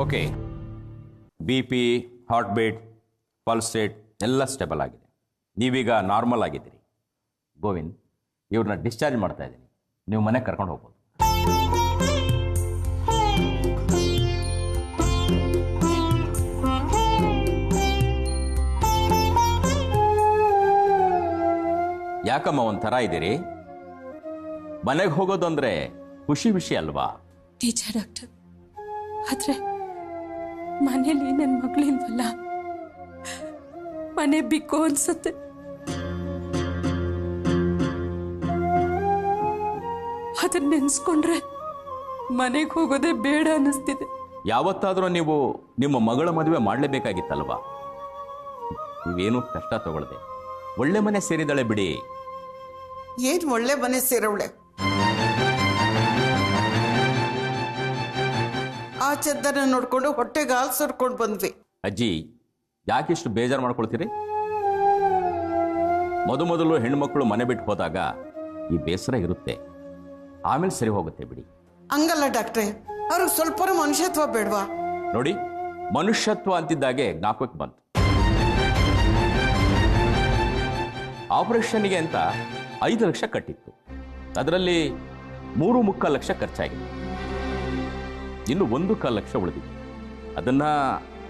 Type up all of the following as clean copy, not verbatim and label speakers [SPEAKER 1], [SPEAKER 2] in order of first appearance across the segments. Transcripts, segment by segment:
[SPEAKER 1] Okay, BP, heart beat, pulse rate ಎಲ್ಲ stable ಆಗಿದೆ. ನೀವೀಗ ನಾರ್ಮಲ್ ಆಗಿದ್ದೀರಿ. ಗೋವಿಂದ್, ಇವ್ರನ್ನ ಡಿಸ್ಚಾರ್ಜ್ ಮಾಡ್ತಾ ಇದ್ದೀನಿ. ನೀವು ಮನೆಗೆ ಕರ್ಕೊಂಡು ಹೋಗ್ಬೋದು. ಯಾಕಮ್ಮ ಒಂಥರ ಇದ್ದೀರಿ? ಮನೆಗೆ ಹೋಗೋದು ಅಂದ್ರೆ ಖುಷಿ ವಿಷಯ ಅಲ್ವಾ?
[SPEAKER 2] ನಿಜ ಡಾಕ್ಟರ್, ಆದ್ರೆ ಮನೇಲಿ ನನ್ನ ಮಗಳಿಲ್ವಲ್ಲ, ಮನೆ ಬಿಕ್ಕೋ ಅನ್ಸತ್ತೆ. ಅದನ್ನ ನೆನ್ಸ್ಕೊಂಡ್ರೆ ಮನೆಗೆ ಹೋಗೋದೇ ಬೇಡ ಅನ್ನಿಸ್ತಿದೆ.
[SPEAKER 1] ಯಾವತ್ತಾದ್ರೂ ನೀವು ನಿಮ್ಮ ಮಗಳ ಮದುವೆ ಮಾಡಲೇಬೇಕಾಗಿತ್ತಲ್ವಾ? ನೀವೇನು ಕಷ್ಟ ತಗೊಳ್ಳದೆ ಒಳ್ಳೆ ಮನೆ ಸೇರಿದಳೆ ಬಿಡಿ.
[SPEAKER 3] ಏನ್ ಒಳ್ಳೆ ಮನೆ ಸೇರವಳೆ? ಆ ಚಂದನ ನೋಡ್ಕೊಂಡು ಹೊಟ್ಟೆಗೆ ಹಾಲು ಸುರ್ಕೊಂಡು ಬಂದ್ವಿ.
[SPEAKER 1] ಅಜ್ಜಿ, ಯಾಕಿಷ್ಟು ಬೇಜಾರು ಮಾಡ್ಕೊಳ್ತೀರಿ? ಮೊದಲು ಹೆಣ್ಮಕ್ಳು ಮನೆ ಬಿಟ್ಟು ಹೋದಾಗ ಈ ಬೇಸರ ಇರುತ್ತೆ, ಆಮೇಲೆ ಸರಿ ಹೋಗುತ್ತೆ ಬಿಡಿ.
[SPEAKER 3] ಹಂಗಲ್ಲ ಡಾಕ್ಟ್ರೆ, ಅವ್ರಿಗೆ ಸ್ವಲ್ಪ ಮನುಷ್ಯತ್ವ ಬೇಡವಾ?
[SPEAKER 1] ನೋಡಿ, ಮನುಷ್ಯತ್ವ ಅಂತಿದ್ದಾಗೆ ಜ್ಞಾಪಕಕ್ಕೆ ಬಂತು. ಆಪರೇಷನ್ಗೆ ಅಂತ 5 ಲಕ್ಷ ಕಟ್ಟಿತ್ತು. ಅದರಲ್ಲಿ 3.25 ಲಕ್ಷ ಖರ್ಚಾಗಿದೆ. ಇನ್ನು 1.25 ಲಕ್ಷ ಉಳಿದಿದೆ. ಅದನ್ನ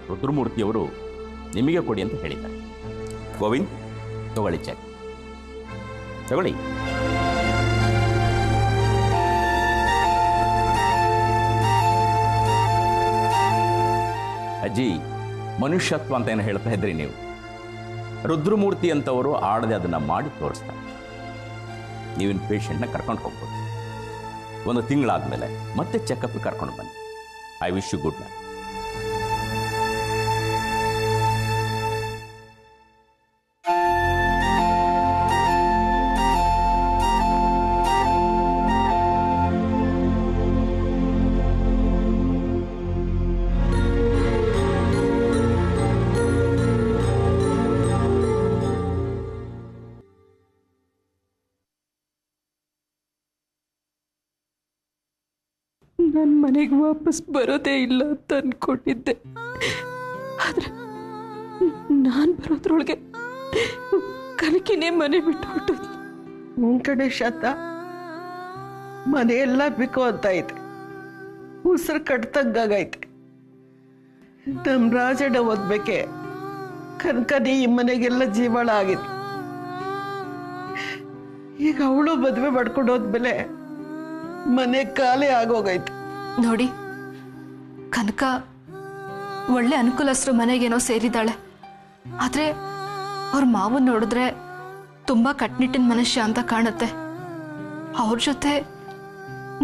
[SPEAKER 1] ರುದ್ರಮೂರ್ತಿಯವರು ನಿಮಗೆ ಕೊಡಿ ಅಂತ ಹೇಳಿದ್ದಾರೆ. ಗೋವಿಂದ್, ತಗೊಳ್ಳಿ ಚೆಕ್, ತಗೊಳ್ಳಿ. ಅಜ್ಜಿ, ಮನುಷ್ಯತ್ವ ಅಂತ ಏನು ಹೇಳ್ತಾ ಇದ್ರಿ ನೀವು? ರುದ್ರಮೂರ್ತಿ ಅಂತವರು ಆಡದೆ ಅದನ್ನ ಮಾಡಿ ತೋರಿಸ್ತಾರೆ. ನೀವಿನ ಪೇಷಂಟ್ನ ಕರ್ಕೊಂಡು ಹೋಗ್ಬೋದು. 1 ತಿಂಗಳಾದ್ಮೇಲೆ ಮತ್ತೆ ಚೆಕಪ್ ಕರ್ಕೊಂಡು ಬನ್ನಿ. I wish you good luck.
[SPEAKER 2] ನನ್ನ ಮನೆಗೆ ವಾಪಸ್ ಬರೋದೇ ಇಲ್ಲ ಅಂತ ಅನ್ಕೊಂಡಿದ್ದೆ. ಆದ್ರೆ ನಾನು ಬರೋದ್ರೊಳಗೆ ಕನಕಿನೇ ಮನೆ ಬಿಟ್ಟು ಹೊರಟೋದ್ಲು.
[SPEAKER 3] ನಿನ್ ಕಡೆ ಶಾತ ಮನೆಯೆಲ್ಲ ಬಿಕೋ ಅಂತ ಐತೆ, ಉಸಿರು ಕಟ್ತಂಗಾಗೈತೆ. ನಮ್ ರಾಜಣ್ಣ ಓದ್ಬೇಕೆ ಕನಕನಿ ಈ ಮನೆಗೆಲ್ಲ ಜೀವಾಳ ಆಗಿತ್ತು. ಈಗ ಅವಳು ಮದುವೆ ಮಾಡ್ಕೊಂಡು ಹೋದ್ಮೇಲೆ ಮನೆ ಖಾಲಿ ಆಗೋಗೈತೆ.
[SPEAKER 4] ನೋಡಿ, ಕನಕ ಒಳ್ಳೆ ಅನುಕೂಲಸ್ಥರು ಮನೆಗೇನೋ ಸೇರಿದ್ದಾಳೆ. ಆದ್ರೆ ಅವ್ರ ಮಾವನ್ ನೋಡಿದ್ರೆ ತುಂಬಾ ಕಟ್ನಿಟ್ಟಿನ ಮನುಷ್ಯ ಅಂತ ಕಾಣುತ್ತೆ. ಅವ್ರ ಜೊತೆ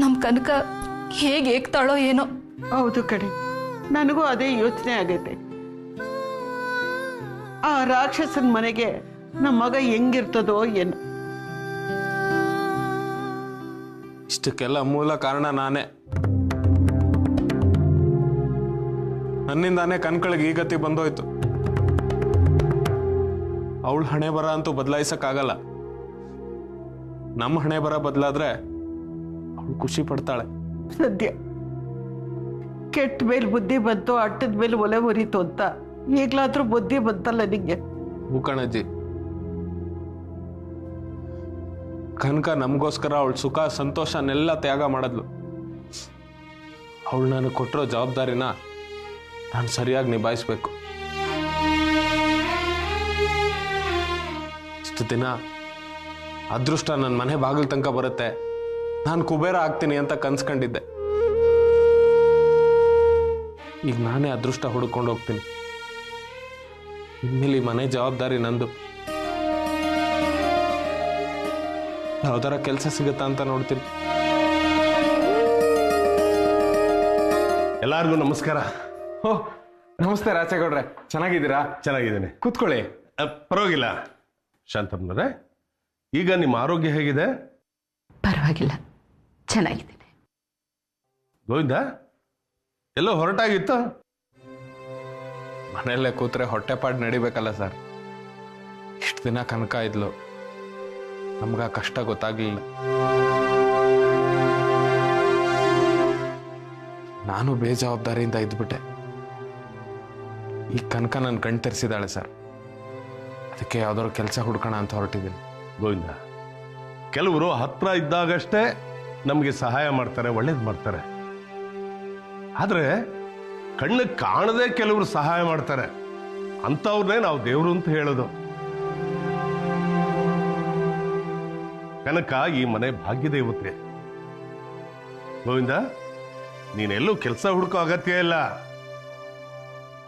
[SPEAKER 4] ನಮ್ ಕನಕ ಹೇಗೆ ಏಕ್ತಾಳೋ ಏನೋ.
[SPEAKER 3] ಹೌದು ಕಡೆ, ನನಗೂ ಅದೇ ಯೋಚನೆ ಆಗೈತೆ. ಆ ರಾಕ್ಷಸನ ಮನೆಗೆ ನಮ್ಮ ಮಗ ಹೆಂಗಿರ್ತದೋ ಏನೋ.
[SPEAKER 5] ಇಷ್ಟಕ್ಕೆಲ್ಲ ಮೂಲ ಕಾರಣ ನಾನೇ. ನನ್ನಿಂದಾನೇ ಕಣ್ಕಳಿಗೆ ಈ ಗತಿ ಬಂದೋಯ್ತು. ಅವಳ ಹಣೆ ಬರ ಅಂತೂ ಬದಲಾಯಿಸಕ್ಕಾಗಲ್ಲ. ನಮ್ಮ ಹಣೆ ಬರ ಬದಲಾದ್ರೆ ಅವಳು ಖುಷಿ ಪಡ್ತಾಳೆ.
[SPEAKER 3] ಸದ್ಯ ಕೆಟ್ಟ ಮೇಲೆ ಬುದ್ಧಿ ಬಂತು, ಅಟ್ಟದ ಮೇಲೆ ಒಲೆ ಹೊರಿತು ಅಂತ ಈಗ್ಲಾದ್ರೂ ಬುದ್ಧಿ ಬಂತಲ್ಲ ನಿಂಗೆ?
[SPEAKER 5] ಹೂಕಣಜ್ಜಿ, ಕನಕ ನಮಗೋಸ್ಕರ ಅವಳ ಸುಖ ಸಂತೋಷನೆಲ್ಲ ತ್ಯಾಗ ಮಾಡಿದ್ಲು. ಅವಳು ನನಗೆ ಕೊಟ್ಟಿರೋ ಜವಾಬ್ದಾರಿನ ನಾನು ಸರಿಯಾಗಿ ನಿಭಾಯಿಸ್ಬೇಕು. ಇಷ್ಟು ದಿನ ಅದೃಷ್ಟ ನನ್ನ ಮನೆ ಬಾಗಿಲು ತನಕ ಬರುತ್ತೆ, ನಾನು ಕುಬೇರ ಆಗ್ತೀನಿ ಅಂತ ಕನ್ಸ್ಕೊಂಡಿದ್ದೆ. ಈಗ ನಾನೇ ಅದೃಷ್ಟ ಹುಡುಕೊಂಡು ಹೋಗ್ತೀನಿ. ಇನ್ಮೇಲೆ ಈ ಮನೆ ಜವಾಬ್ದಾರಿ ನಂದು. ಯಾವ್ದಾರ ಕೆಲಸ ಸಿಗುತ್ತಾ ಅಂತ ನೋಡ್ತೀನಿ.
[SPEAKER 6] ಎಲ್ಲಾರ್ಗೂ ನಮಸ್ಕಾರ.
[SPEAKER 7] ಓ, ನಮಸ್ತೆ ರಾಚೇಗೌಡ್ರೆ, ಚೆನ್ನಾಗಿದ್ದೀರಾ?
[SPEAKER 6] ಚೆನ್ನಾಗಿದ್ದೇನೆ,
[SPEAKER 7] ಕೂತ್ಕೊಳ್ಳಿ.
[SPEAKER 6] ಪರವಾಗಿಲ್ಲ. ಶಾಂತಮ್ಮನವರೇ, ಈಗ ನಿಮ್ಮ ಆರೋಗ್ಯ ಹೇಗಿದೆ?
[SPEAKER 8] ಪರವಾಗಿಲ್ಲ, ಚೆನ್ನಾಗಿದ್ದೀನಿ.
[SPEAKER 6] ಗೋವಿಂದ, ಎಲ್ಲೋ ಹೊರಟಾಗಿತ್ತು?
[SPEAKER 5] ಮನೆಯಲ್ಲೇ ಕೂತ್ರೆ ಹೊಟ್ಟೆಪಾಡು ನಡಿಬೇಕಲ್ಲ ಸರ್. ಇಷ್ಟು ದಿನ ಕನಕ ಇದ್ಲು, ನಮ್ಗ ಕಷ್ಟ ಗೊತ್ತಾಗ್ಲಿಲ್ಲ. ನಾನು ಬೇಜವಾಬ್ದಾರಿಯಿಂದ ಇದ್ಬಿಟ್ಟೆ. ಈ ಕನಕ ನನ್ನ ಕಣ್ ತೆರೆಸಿದಾಳೆ ಸರ್. ಅದಕ್ಕೆ ಯಾವ್ದಾದ್ರು ಕೆಲಸ ಹುಡ್ಕೋಣ ಅಂತ ಹೊರಟಿದ್ದೀನಿ.
[SPEAKER 6] ಗೋವಿಂದ, ಕೆಲವರು ಹತ್ರ ಇದ್ದಾಗಷ್ಟೇ ನಮಗೆ ಸಹಾಯ ಮಾಡ್ತಾರೆ, ಒಳ್ಳೇದು ಮಾಡ್ತಾರೆ. ಆದ್ರೆ ಕಣ್ಣು ಕಾಣದೆ ಕೆಲವರು ಸಹಾಯ ಮಾಡ್ತಾರೆ, ಅಂಥವ್ರನ್ನೇ ನಾವು ದೇವರು ಅಂತ ಹೇಳೋದು. ಕನಕ ಈ ಮನೆ ಭಾಗ್ಯ ದೇವತೆ. ಗೋವಿಂದ, ನೀನೆಲ್ಲೂ ಕೆಲಸ ಹುಡುಕೋ ಅಗತ್ಯ ಇಲ್ಲ.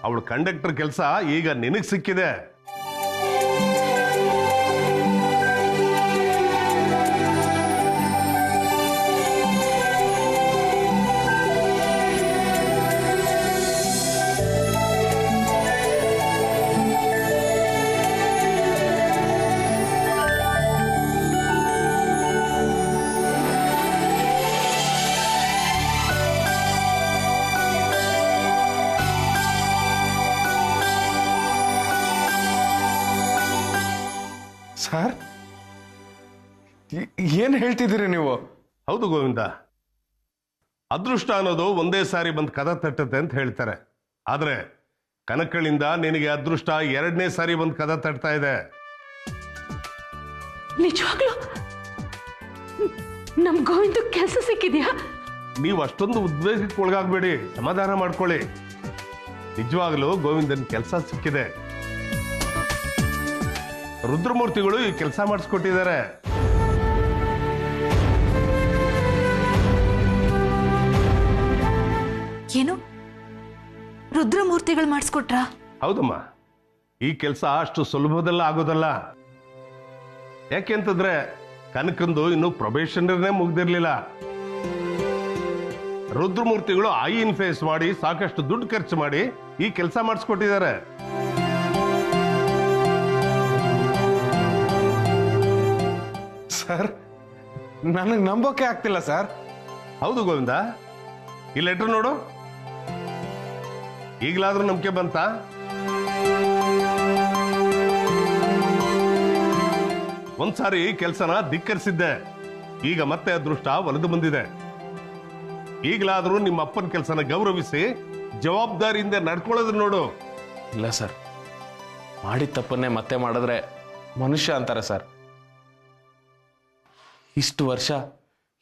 [SPEAKER 6] ಅವಳು ಕಂಡಕ್ಟರ್ ಕೆಲಸ ಈಗ ನಿನಗ್ ಸಿಕ್ಕಿದೆ.
[SPEAKER 5] ಸರ್, ಏನ್ ಹೇಳ್ತಿದ್ದೀರಿ ನೀವು?
[SPEAKER 6] ಹೌದು ಗೋವಿಂದ, ಅದೃಷ್ಟ ಅನ್ನೋದು ಒಂದೇ ಸಾರಿ ಬಂದು ಕದ ತಟ್ಟುತ್ತೆ ಅಂತ ಹೇಳ್ತಾರೆ. ಆದ್ರೆ ಕನಕಳಿಂದ ನಿನಗೆ ಅದೃಷ್ಟ 2ನೇ ಸಾರಿ ಬಂದು ಕದ ತಟ್ತಾ ಇದೆ.
[SPEAKER 2] ನಿಜವಾಗ್ಲೂ ನಮ್ ಗೋವಿಂದ ಕೆಲಸ ಸಿಕ್ಕಿದ್ಯಾ?
[SPEAKER 6] ನೀವು ಅಷ್ಟೊಂದು ಉದ್ವೇಗಕ್ಕೆ ಒಳಗಾಗ್ಬೇಡಿ, ಸಮಾಧಾನ ಮಾಡ್ಕೊಳ್ಳಿ. ನಿಜವಾಗ್ಲೂ ಗೋವಿಂದನ್ ಕೆಲಸ ಸಿಕ್ಕಿದೆ. ರುದ್ರಮೂರ್ತಿಗಳು ಈ ಕೆಲಸ ಮಾಡಿಸ್ಕೊಟ್ಟಿದ್ದಾರೆ.
[SPEAKER 4] ಏನು ರುದ್ರಮೂರ್ತಿಗಳು ಮಾಡಿಸ್ಕೊಟ್ರಾ?
[SPEAKER 6] ಹೌದಮ್ಮ, ಈ ಕೆಲಸ ಅಷ್ಟು ಸುಲಭದಲ್ಲ ಆಗೋದಲ್ಲ. ಯಾಕೆಂತಂದ್ರೆ ಕನಕಂದು ಇನ್ನು ಪ್ರೊಬೇಷನರ್ನೇ ಮುಗ್ದಿರ್ಲಿಲ್ಲ. ರುದ್ರಮೂರ್ತಿಗಳು ಐನ್ ಫೇಸ್ ಮಾಡಿ ಸಾಕಷ್ಟು ದುಡ್ಡು ಖರ್ಚು ಮಾಡಿ ಈ ಕೆಲಸ ಮಾಡಿಸ್ಕೊಟ್ಟಿದ್ದಾರೆ.
[SPEAKER 5] ಸರ್, ನನಗೆ ನಂಬೋಕೆ ಆಗ್ತಿಲ್ಲ ಸರ್.
[SPEAKER 6] ಹೌದು ಗೋವಿಂದ, ಈ ಲೆಟರ್ ನೋಡು. ಈಗಲಾದ್ರೂ ನಂಬಿಕೆ ಬಂತ? ಒಂದ್ಸಾರಿ ಕೆಲಸನ ಧಿಕ್ಕರಿಸಿದ್ದೆ, ಈಗ ಮತ್ತೆ ಅದೃಷ್ಟ ಒಲಿದು ಬಂದಿದೆ. ಈಗಲಾದ್ರೂ ನಿಮ್ಮ ಅಪ್ಪನ ಕೆಲಸನ ಗೌರವಿಸಿ ಜವಾಬ್ದಾರಿಯಿಂದ ನಡ್ಕೊಳ್ಳೋದನ್ನ ನೋಡು.
[SPEAKER 5] ಇಲ್ಲ ಸರ್, ಮಾಡಿದ ತಪ್ಪನ್ನೇ ಮತ್ತೆ ಮಾಡಿದ್ರೆ ಮನುಷ್ಯ ಅಂತಾರೆ ಸರ್. ಇಷ್ಟು ವರ್ಷ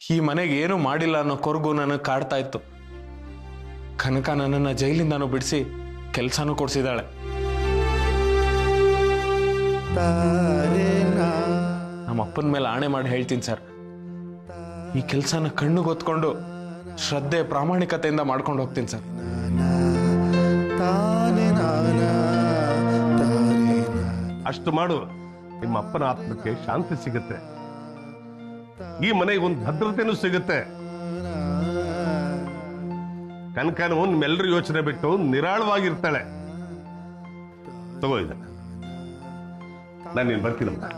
[SPEAKER 5] ಈ ಮನೆಗೆ ಏನು ಮಾಡಿಲ್ಲ ಅನ್ನೋ ಕೊರಗು ನನಗೆ ಕಾಡ್ತಾ ಇತ್ತು. ಕನಕ ನನ್ನನ್ನು ಜೈಲಿಂದಾನು ಬಿಡಿಸಿ ಕೆಲಸನೂ ಕೊಡಿಸಿದಾಳೆ. ನಮ್ಮ ಅಪ್ಪನ ಮೇಲೆ ಆಣೆ ಮಾಡಿ ಹೇಳ್ತೀನಿ ಸರ್, ಈ ಕೆಲಸನ ಕಣ್ಣು ಗೊತ್ಕೊಂಡು ಶ್ರದ್ಧೆ ಪ್ರಾಮಾಣಿಕತೆಯಿಂದ ಮಾಡ್ಕೊಂಡು ಹೋಗ್ತೀನಿ ಸರ್.
[SPEAKER 6] ಅಷ್ಟು ಮಾಡು, ನಿಮ್ಮ ಅಪ್ಪನ ಆತ್ಮಕ್ಕೆ ಶಾಂತಿ ಸಿಗುತ್ತೆ. ಈ ಮನೆಗೆ ಒಂದು ಭದ್ರತೆನೂ ಸಿಗುತ್ತೆ. ಕನಕನು ನಿಮ್ಮೆಲ್ಲರೂ ಯೋಚನೆ ಬಿಟ್ಟು ನಿರಾಳವಾಗಿರ್ತಾಳೆ. ತಗೋ ಇದನ್ನ, ನಾನು ನೀನು ಬರ್ತೀನಮ್ಮ.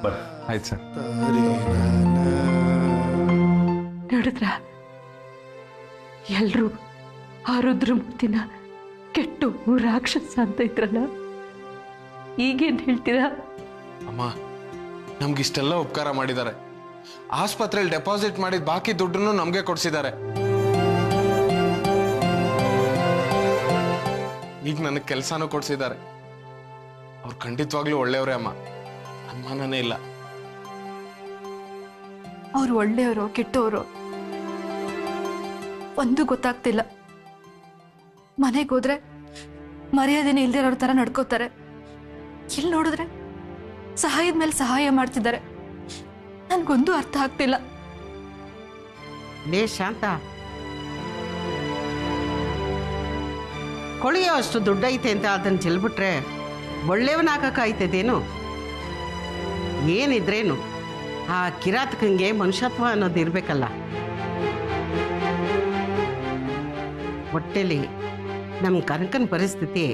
[SPEAKER 6] ಬರ್ರಿ.
[SPEAKER 5] ಆಯ್ತು ಸರ್.
[SPEAKER 2] ನೋಡಿದ್ರ, ಎಲ್ರೂ ಆ ರುದ್ರಮೂರ್ತಿನ ಕೆಟ್ಟು ರಾಕ್ಷಸ ಅಂತ ಇದ್ರಲ್ಲ, ಈಗೇನ್ ಹೇಳ್ತೀರಾ?
[SPEAKER 5] ಅಮ್ಮ, ನಮ್ಗಿಷ್ಟೆಲ್ಲ ಉಪಕಾರ ಮಾಡಿದ್ದಾರೆ. ಆಸ್ಪತ್ರೆಯಲ್ಲಿ ಡೆಪಾಸಿಟ್ ಮಾಡಿದ ಬಾಕಿ ದುಡ್ಡನ್ನು ನಮ್ಗೆ ಕೊಡ್ಸಿದ್ದಾರೆ. ಈಗ ನನಗೆ ಕೆಲಸನೂ ಕೊಡ್ಸಿದ್ದಾರೆ. ಅವ್ರು ಖಂಡಿತವಾಗ್ಲೂ ಒಳ್ಳೆಯವರೇ ಅಮ್ಮ, ಅನುಮಾನನೇ ಇಲ್ಲ.
[SPEAKER 4] ಅವ್ರು ಒಳ್ಳೆಯವರು ಕೆಟ್ಟವರು ಒಂದು ಗೊತ್ತಾಗ್ತಿಲ್ಲ. ಮನೆಗೆ ಹೋದ್ರೆ ಮರ್ಯಾದೆನೇ ಇಲ್ದಿರೋರ ತರ ನಡ್ಕೋತಾರೆ. ಇಲ್ಲಿ ನೋಡಿದ್ರೆ ಸಹಾಯದ ಮೇಲೆ ಸಹಾಯ ಮಾಡ್ತಿದ್ದಾರೆ. ನನ್ಗೊಂದು ಅರ್ಥ ಆಗ್ತಿಲ್ಲ.
[SPEAKER 3] ಲೇ ಶಾಂತ, ಕೊಳೆಯೋ ಅಷ್ಟು ದುಡ್ಡೈತೆ ಅಂತ ಅದನ್ನು ಚೆಲ್ಬಿಟ್ರೆ ಒಳ್ಳೆಯವನಾಗಕ್ಕಾಯ್ತದೇನು? ಏನಿದ್ರೇನು ಆ ಕಿರಾತಕಂಗೆ ಮನುಷ್ಯತ್ವ ಅನ್ನೋದು ಇರಬೇಕಲ್ಲ. ಹೊಟ್ಟೆಲಿ ನಮ್ಮ ಕನಕನ ಪರಿಸ್ಥಿತಿ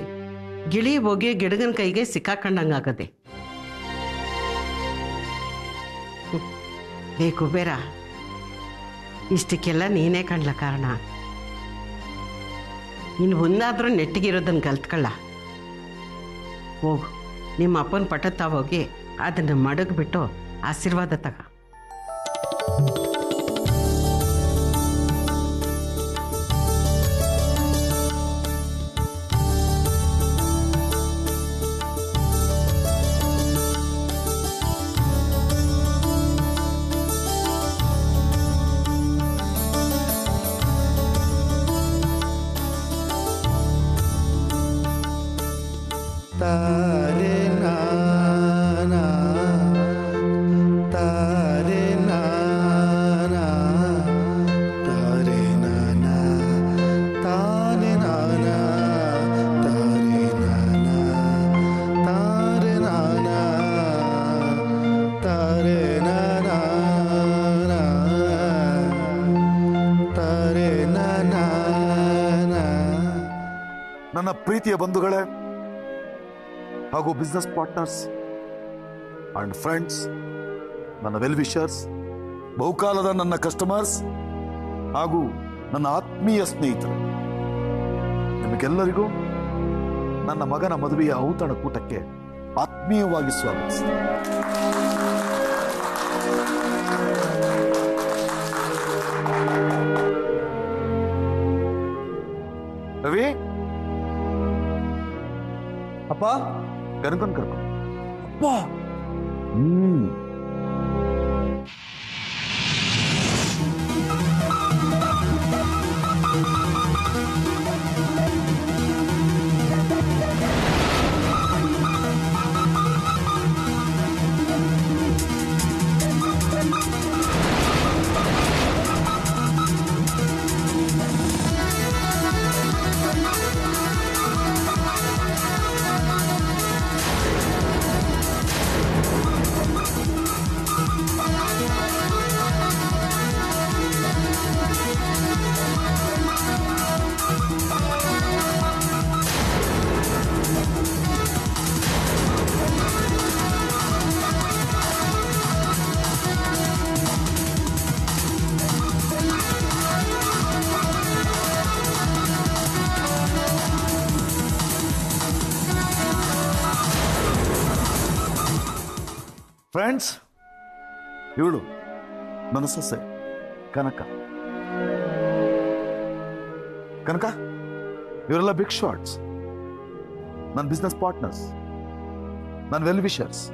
[SPEAKER 3] ಗಿಳಿ ಹೋಗಿ ಗಿಡಗನ ಕೈಗೆ ಸಿಕ್ಕಾಕೊಂಡಂಗಾಗದೆ. ಏ ಕುಬೇರ, ಇಷ್ಟಕ್ಕೆಲ್ಲ ನೀನೇ ಕಾಣ್ಲ ಕಾರಣ. ಇನ್ನು ಮುಂದಾದ್ರೂ ನೆಟ್ಟಿಗಿರೋದನ್ನು ಕಲ್ತ್ಕೊಳ್ಳ. ಹೋಗು, ನಿಮ್ಮ ಅಪ್ಪನ ಪಟ್ಟತ್ತ ಹೋಗಿ ಅದನ್ನು ಮಡಗ್ಬಿಟ್ಟು ಆಶೀರ್ವಾದ ತಗ.
[SPEAKER 9] ನನ್ನ ಪ್ರೀತಿಯ ಬಂಧುಗಳೇ ಹಾಗೂ ಬಿಸ್ನೆಸ್ ಪಾರ್ಟ್ನರ್ಸ್ ಅಂಡ್ ಫ್ರೆಂಡ್ಸ್, ನನ್ನ ವೆಲ್ ವಿಷರ್ಸ್, ಬಹುಕಾಲದ ನನ್ನ ಕಸ್ಟಮರ್ಸ್ ಹಾಗೂ ನನ್ನ ಆತ್ಮೀಯ ಸ್ನೇಹಿತರು, ನಿಮಗೆಲ್ಲರಿಗೂ ನನ್ನ ಮಗನ ಮದುವೆಯ ಔತಣಕೂಟಕ್ಕೆ ಆತ್ಮೀಯವಾಗಿ ಸ್ವಾಗತಿಸುತ್ತೇನೆ. ರವಿ,
[SPEAKER 10] ಅಪ್ಪ
[SPEAKER 9] ಕರ್ಕೊಂಡು
[SPEAKER 10] ಅಪ್ಪ
[SPEAKER 9] ಫ್ರೆಂಡ್ಸ್, ಇವಳು ನನ್ನ ಸೊಸೆ ಕನಕ. ಕನಕ, ಇವರೆಲ್ಲ ಬಿಗ್ ಶಾಟ್ಸ್, ನನ್ನ ಬಿಸ್ನೆಸ್ ಪಾರ್ಟ್ನರ್ಸ್, ನನ್ನ ವೆಲ್ ವಿಷರ್ಸ್,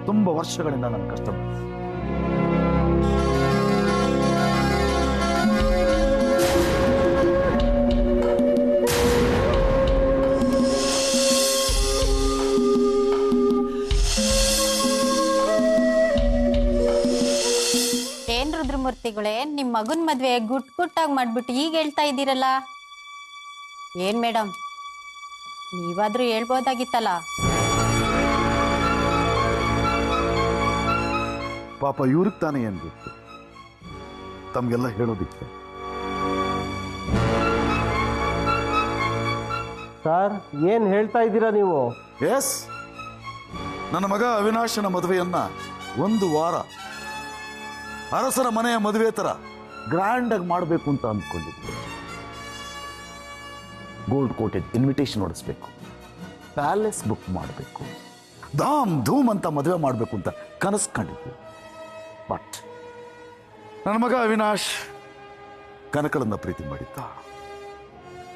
[SPEAKER 9] ತುಂಬಾ ವರ್ಷಗಳಿಂದ ನನ್ನ ಕಸ್ಟಮರ್ಸ್.
[SPEAKER 11] ಏನ್ ರುದ್ರಮೂರ್ತಿಗಳೇ, ನಿಮ್ ಮಗನ್ ಮದ್ವೆ ಗುಟ್ಟಾಗಿ ಮಾಡ್ಬಿಟ್ಟು ಈಗ ಹೇಳ್ತಾ ಇದ್ದೀರಲ್ಲ? ಏನ್ ಮೇಡಮ್, ನೀವಾದ್ರೂ ಹೇಳ್ಬೋದಾಗಿತ್ತಲ್ಲ.
[SPEAKER 9] ಪಾಪ ಇವ್ರಿಗೆ ತಾನೇ ಏನ್ ಗೊತ್ತು ತಮ್ಗೆಲ್ಲ ಹೇಳೋದಿಕ್ಕೆ.
[SPEAKER 10] ಸರ್, ಏನ್ ಹೇಳ್ತಾ ಇದ್ದೀರಾ ನೀವು?
[SPEAKER 9] ಎಸ್, ನನ್ನ ಮಗ ಅವಿನಾಶನ ಮದುವೆಯನ್ನ 1 ವಾರ ಅರಸರ ಮನೆಯ ಮದುವೆ ತರ ಗ್ರ್ಯಾಂಡ್ ಆಗಿ ಮಾಡಬೇಕು ಅಂತ ಅಂದ್ಕೊಂಡಿದ್ದೆ. ಗೋಲ್ಡ್ ಕೋಟೆಡ್ ಇನ್ವಿಟೇಷನ್ ಹೊಡಿಸ್ಬೇಕು, ಪ್ಯಾಲೇಸ್ ಬುಕ್ ಮಾಡಬೇಕು, ಧಾಮ್ ಧೂಮ್ ಅಂತ ಮದುವೆ ಮಾಡಬೇಕು ಅಂತ ಕನಸ್ಕೊಂಡಿದ್ದೆ. ಬಟ್ ನನ್ನ ಮಗ ಅವಿನಾಶ್ ಕನಕಳನ್ನ ಪ್ರೀತಿ ಮಾಡಿದ್ದ.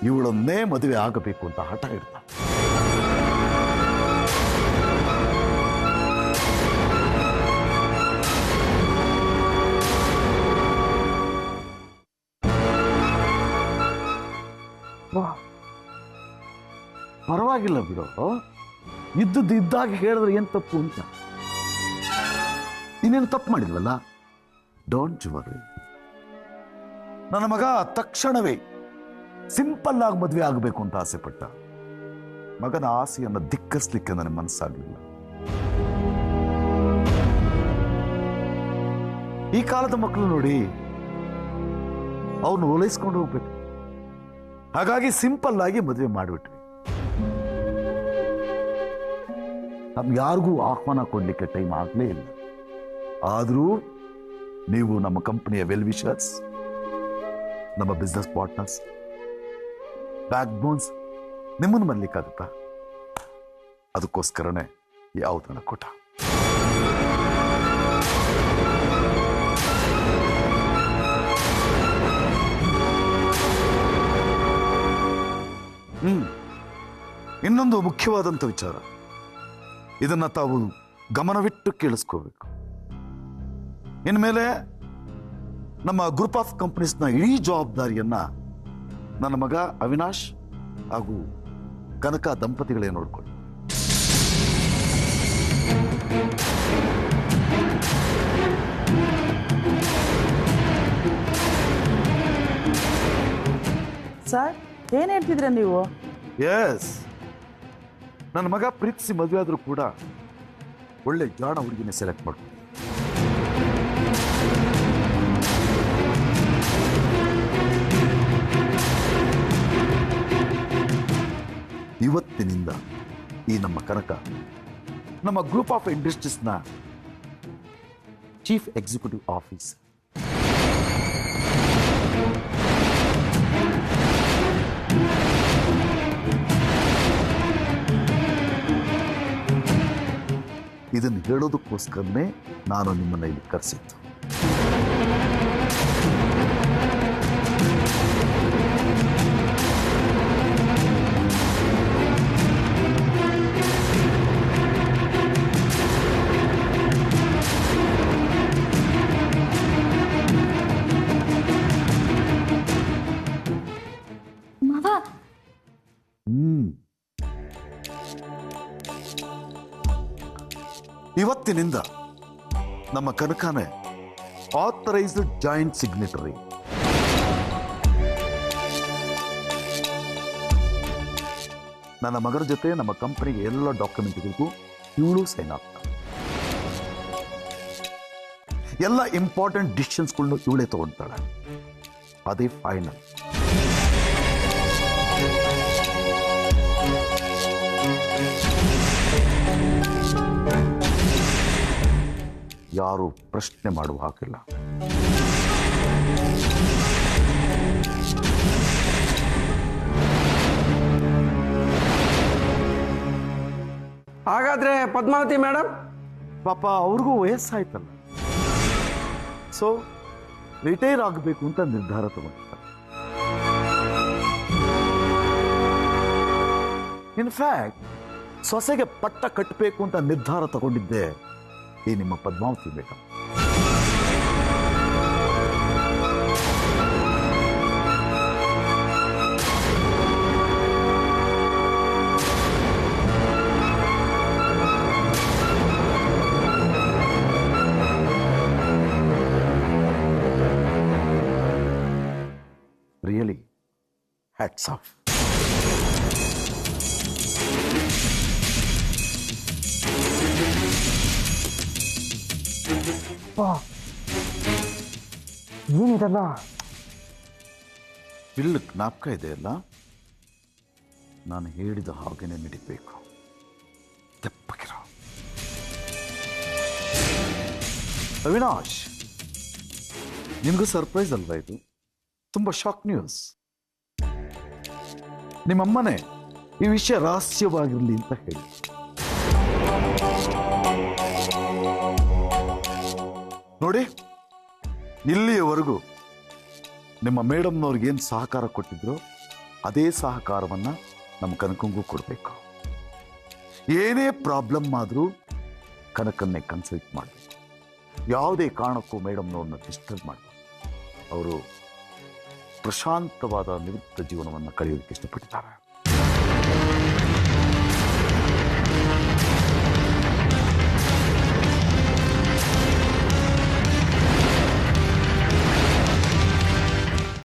[SPEAKER 9] ಇವಳನ್ನೇ ಮದುವೆ ಆಗಬೇಕು ಅಂತ ಹಠ ಹಿಡ್ದ. ಪರವಾಗಿಲ್ಲ ಬಿಡು, ಇದ್ದದ್ದು ಇದ್ದಾಗ ಹೇಳಿದ್ರೆ ಏನ್ ತಪ್ಪು ಅಂತ. ಇನ್ನೇನು ತಪ್ಪು ಮಾಡಿಲ್ವಲ್ಲ, ಡೋಂಟ್ ವರಿ. ನನ್ನ ಮಗ ತಕ್ಷಣವೇ ಸಿಂಪಲ್ ಆಗಿ ಮದುವೆ ಆಗಬೇಕು ಅಂತ ಆಸೆ ಪಟ್ಟ. ಮಗನ ಆಸೆಯನ್ನು ಧಿಕ್ಕರಿಸಲಿಕ್ಕೆ ನನಗೆ ಮನಸ್ಸಾಗಲಿಲ್ಲ. ಈ ಕಾಲದ ಮಕ್ಕಳು ನೋಡಿ, ಅವ್ರನ್ನ ಓಲೈಸ್ಕೊಂಡು ಹೋಗ್ಬೇಕು. ಹಾಗಾಗಿ ಸಿಂಪಲ್ ಆಗಿ ಮದುವೆ ಮಾಡಿಬಿಟ್ವಿ. ನಮ್ಗೆ ಯಾರಿಗೂ ಆಹ್ವಾನ ಕೊಡ್ಲಿಕ್ಕೆ ಟೈಮ್ ಆಗಲೇ ಇಲ್ಲ. ಆದರೂ ನೀವು ನಮ್ಮ ಕಂಪನಿಯ ವೆಲ್ ವಿಷರ್ಸ್, ನಮ್ಮ ಬಿಸ್ನೆಸ್ ಪಾರ್ಟ್ನರ್ಸ್, ಬ್ಯಾಕ್ ಬೋನ್ಸ್, ನಿಮ್ಮನ್ನು ಮರಲಿಕ್ಕಾಗುತ್ತಾ? ಅದಕ್ಕೋಸ್ಕರನೇ ಯಾವುದನ್ನ ಕೊಟ್ಟ. ಇನ್ನೊಂದು ಮುಖ್ಯವಾದಂಥ ವಿಚಾರ, ಇದನ್ನ ತಾವು ಗಮನವಿಟ್ಟು ಕೇಳಿಸ್ಕೋಬೇಕು. ಇನ್ಮೇಲೆ ನಮ್ಮ ಗ್ರೂಪ್ ಆಫ್ ಕಂಪನೀಸ್ನ ಇಡೀ ಜವಾಬ್ದಾರಿಯನ್ನ ನನ್ನ ಮಗ ಅವಿನಾಶ್ ಹಾಗೂ ಕನಕ ದಂಪತಿಗಳೇ ನೋಡ್ಕೊಳ್ಳಿ.
[SPEAKER 12] ಸರ್, ಏನ್ ಹೇಳ್ತಿದ್ರ ನೀವು?
[SPEAKER 9] ಎಸ್, ನನ್ನ ಮಗ ಪ್ರೀತಿಸಿ ಮದುವೆ ಆದ್ರೂ ಕೂಡ ಒಳ್ಳೆ ಜಾಣ ಹುಡುಗಿನ ಸೆಲೆಕ್ಟ್ ಮಾಡ್ಕೊಂಡು ಇವತ್ತಿನಿಂದ ಈ ನಮ್ಮ ಕನಕ ನಮ್ಮ ಗ್ರೂಪ್ ಆಫ್ ಇಂಡಸ್ಟ್ರೀಸ್ನ ಚೀಫ್ ಎಕ್ಸಿಕ್ಯೂಟಿವ್ ಆಫೀಸರ್. ಇದನ್ನು ಹೇಳೋದಕ್ಕೋಸ್ಕರನೇ ನಾನು ನಿಮ್ಮನ್ನ ಇಲ್ಲಿ ಕರೆಸಿದ್ದು. ಇವತ್ತಿನಿಂದ ನಮ್ಮ ಕನಕನೇ ಆಥರೈಸ್ಡ್ ಜಾಯಿಂಟ್ ಸಿಗ್ನೇಟರಿ. ನನ್ನ ಮಗನ ಜೊತೆ ನಮ್ಮ ಕಂಪನಿಗೆ ಎಲ್ಲ ಡಾಕ್ಯುಮೆಂಟ್ಗಳಿಗೂ ಇವಳು ಸೈನ್ ಆಗ್ತಾಳೆ. ಎಲ್ಲ ಇಂಪಾರ್ಟೆಂಟ್ ಡಿಸಿಷನ್ಸ್ಗಳನ್ನು ಇವಳೇ ತಗೊಳ್ತಾಳೆ. ಅದೇ ಫೈನಲ್. ಯಾರು ಪ್ರಶ್ನೆ ಮಾಡುವ ಹಾಕಿಲ್ಲ.
[SPEAKER 10] ಹಾಗಾದ್ರೆ ಪದ್ಮಾವತಿ ಮೇಡಮ್?
[SPEAKER 9] ಪಾಪ ಅವ್ರಿಗೂ ವಯಸ್ಸಾಯ್ತಲ್ಲ, ಸೊ ರಿಟೈರ್ ಆಗಬೇಕು ಅಂತ ನಿರ್ಧಾರ ತಗೊಂಡಿದ್ದಾರೆ. ಇನ್ಫ್ಯಾಕ್ಟ್ ಸೊಸೆಗೆ ಪಟ್ಟ ಕಟ್ಟಬೇಕು ಅಂತ ನಿರ್ಧಾರ ತಗೊಂಡಿದ್ದೆ ಈ ನಿಮ್ಮ Padmavati madam. Really hats off.
[SPEAKER 10] ಏನಿದಲ್ಲ?
[SPEAKER 9] ಇಲ್ಲಿ ಜ್ಞಾಪಕ ಇದೆಯಲ್ಲ, ನಾನು ಹೇಳಿದ ಹಾಗೇನೆ ನಡಿಬೇಕು. ತೆಪ್ಪಗಿರ ಅವಿನಾಶ್, ನಿಮಗೂ ಸರ್ಪ್ರೈಸ್ ಅಲ್ವಾ ಇದು? ತುಂಬಾ ಶಾಕ್ ನ್ಯೂಸ್. ನಿಮ್ಮಮ್ಮನೇ ಈ ವಿಷಯ ರಹಸ್ಯವಾಗಿರಲಿ ಅಂತ ಹೇಳಿ. ನೋಡಿ, ಇಲ್ಲಿಯವರೆಗೂ ನಿಮ್ಮ ಮೇಡಮ್ನವ್ರಿಗೆ ಏನು ಸಹಕಾರ ಕೊಟ್ಟಿದ್ರು ಅದೇ ಸಹಕಾರವನ್ನ ನಮ್ಮ ಕನಕಂಗೂ ಕೊಡಬೇಕು. ಏನೇ ಪ್ರಾಬ್ಲಮ್ ಆದರೂ ಕನಕನ್ನೇ ಕನ್ಸಲ್ಟ್ ಮಾಡಬೇಕು. ಯಾವುದೇ ಕಾರಣಕ್ಕೂ ಮೇಡಮ್ನವ್ರನ್ನ ಡಿಸ್ಟರ್ಬ್ ಮಾಡಬೇಕು. ಅವರು ಪ್ರಶಾಂತವಾದ ನಿವೃತ್ತ ಜೀವನವನ್ನು ಕಳೆಯೋದಕ್ಕೆ ಇಷ್ಟಪಟ್ಟಿದ್ದಾರೆ.